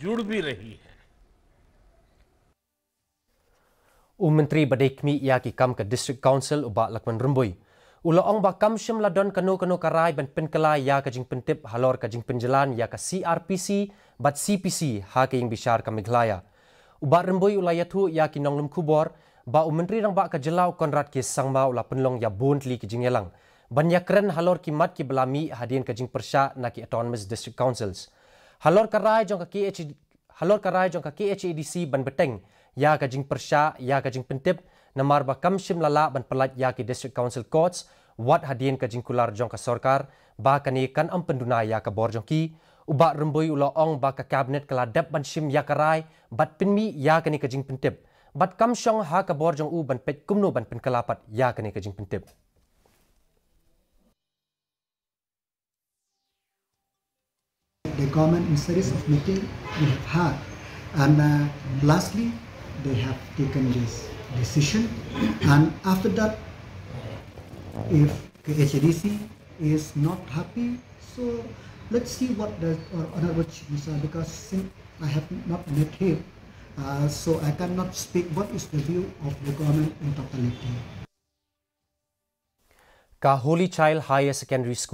जुड़ भी रही है। Menteri Badekmi ia ki kam ke District Council ubak Lakman Rumbui. Ula ong ba kam shim ladon kanu karai ban penkala ya ka jing pentip halor ka jing penjalan ya ka CRPC bat CPC ha ke ing bishar ka Meghalaya. Ubak Rumbui ula yathu ya ki nonglum kubor ba Menteri rang ba ka jelau Konrad ki sangma ula penlong ya bontli ki jing yelang. Ban ya keren halor ki mat ki belami hadien ka jing persya na ki autonomous district councils. Halor karai jong ka KHADC ban beteng ya ka jing persya ya ka jing pentip namar ba kam shim lala ban pelat ya ki district council courts wat hadien ka jing kular jong ka sorkar ba kani kan am penduna ya ka bor jong ki uba Rumbui ula ong ba ka cabinet kala dap ban shim ya karai bat pinmi ya kani ka jing pentip bat kam shong ha ka bor jong u ban pet kumno ban penkalapat ya kani ka jing pentip. The government in series of meetings we have had, and lastly they have taken this decision, and after that if KHADC is not happy, so let's see what the honorable chief minister, because since I have not met him, so I cannot speak what is the view of the government in totality. Ka Holy Child Higher Secondary School